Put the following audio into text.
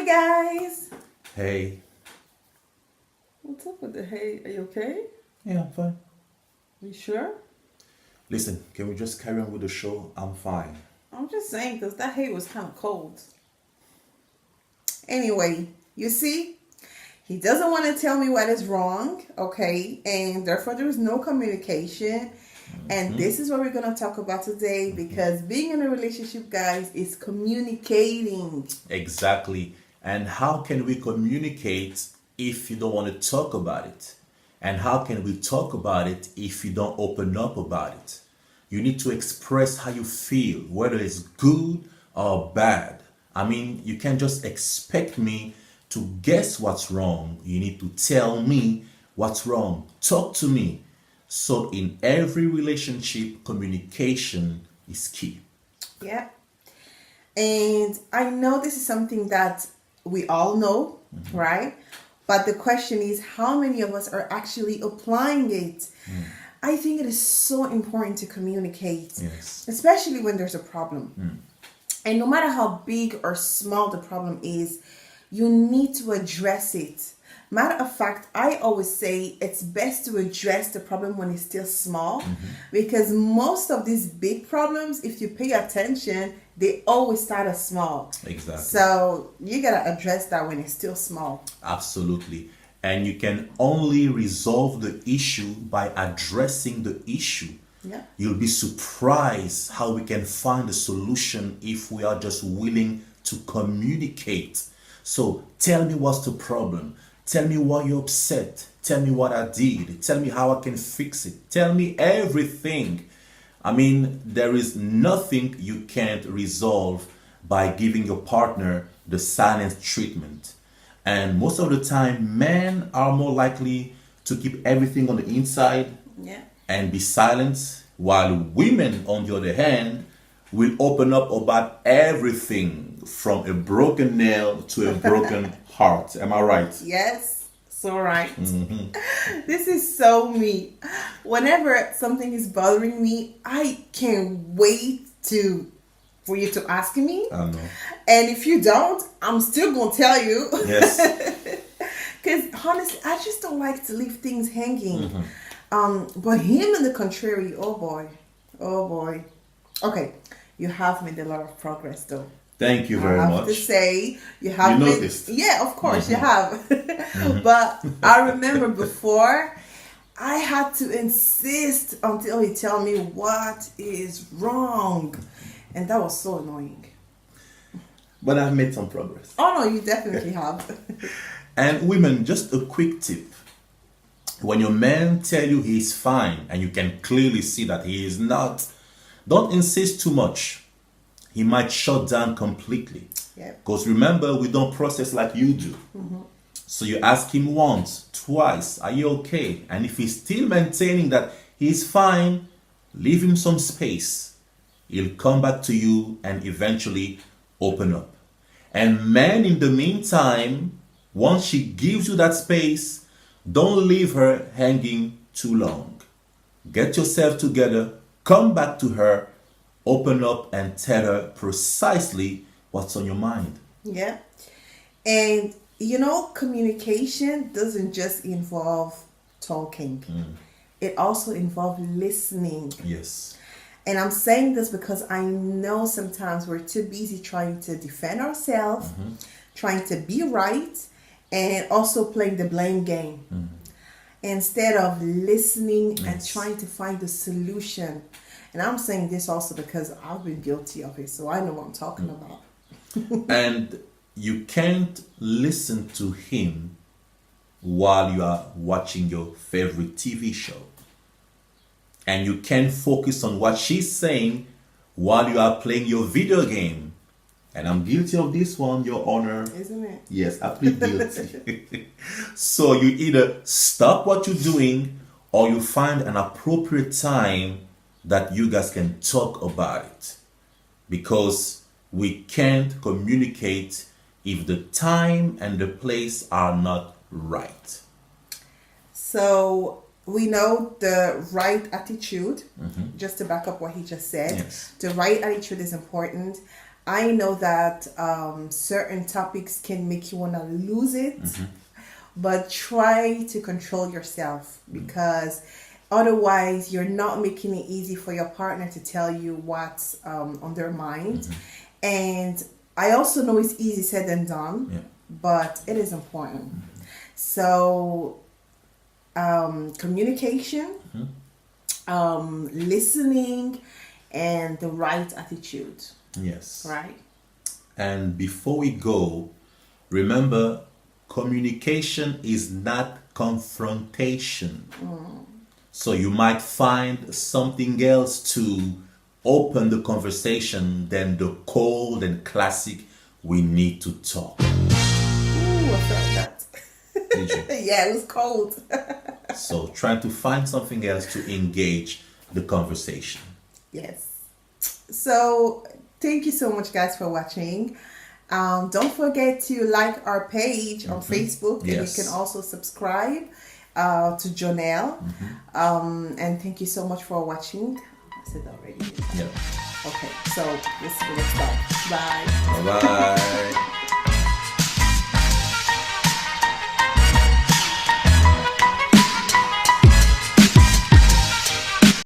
guys. Hey. What's up with the hey? Are you okay? Yeah, I'm fine. You sure? Listen, can we just carry on with the show? I'm fine. I'm just saying because that hey was kind of cold. Anyway, you see, he doesn't want to tell me what is wrong, okay? And therefore there is no communication. And this is what we're going to talk about today because being in a relationship, guys, is communicating. Exactly. And how can we communicate if you don't want to talk about it? And how can we talk about it if you don't open up about it? You need to express how you feel, whether it's good or bad. I mean, you can't just expect me to guess what's wrong. You need to tell me what's wrong. Talk to me. So in every relationship, communication is key. Yeah. And I know this is something that we all know, right? But the question is, how many of us are actually applying it? I think it is so important to communicate, Yes. especially when there's a problem. And no matter how big or small the problem is, you need to address it. Matter of fact, I always say it's best to address the problem when it's still small because most of these big problems, if you pay attention, they always start as small. Exactly. So you gotta address that when it's still small. Absolutely. And you can only resolve the issue by addressing the issue. Yeah. You'll be surprised how we can find a solution if we are just willing to communicate. So tell me what's the problem. Tell me why you're upset. Tell me what I did. Tell me how I can fix it. Tell me everything. I mean, there is nothing you can't resolve by giving your partner the silence treatment. And most of the time, men are more likely to keep everything on the inside and be silent, while women, on the other hand, will open up about everything from a broken nail to a broken heart. Am I right? Yes, so right. This is so me. Whenever something is bothering me, I can't wait for you to ask me. I know. And if you don't, I'm still going to tell you. Yes. Because honestly, I just don't like to leave things hanging. But him on the contrary, oh boy. Okay, you have made a lot of progress though. Thank you very I have much. to say, you have You made, noticed. yeah, of course you have. But I remember before, I had to insist until he tell me what is wrong. And that was so annoying. But I've made some progress. Oh no, you definitely have. And women, just a quick tip. When your man tell you he's fine and you can clearly see that he is not, don't insist too much. He might shut down completely. Because remember, we don't process like you do. So you ask him once, twice, are you okay? And if he's still maintaining that he's fine, leave him some space. He'll come back to you and eventually open up. And men, in the meantime, once she gives you that space, don't leave her hanging too long. Get yourself together, come back to her, open up and tell her precisely what's on your mind. Yeah. And you know, communication doesn't just involve talking. It also involves listening. Yes. And I'm saying this because I know sometimes we're too busy trying to defend ourselves, trying to be right, and also playing the blame game. Instead of listening and trying to find the solution. And I'm saying this also because I've been guilty of it, so I know what I'm talking about. And you can't listen to him while you are watching your favorite TV show. And you can't focus on what she's saying while you are playing your video game. And I'm guilty of this one, Your Honor. Isn't it? Yes, I plead guilty. So you either stop what you're doing or you find an appropriate time that you guys can talk about it. Because we can't communicate if the time and the place are not right. So we know the right attitude, just to back up what he just said. Yes. The right attitude is important. I know that certain topics can make you want to lose it, but try to control yourself, because otherwise you're not making it easy for your partner to tell you what's on their mind. And I also know it's easy said than done, but it is important. So communication, listening, and the right attitude. Yes. Right. And before we go, remember, communication is not confrontation. So you might find something else to open the conversation than the cold and classic "we need to talk." Ooh, I felt that. Did you? Yeah, it was cold. So try to find something else to engage the conversation. Yes. So thank you so much, guys, for watching. Don't forget to like our page on Facebook, and you can also subscribe to Johnell. And thank you so much for watching. I said that already. Yeah. Okay, so this is the next time. Bye. Bye-bye.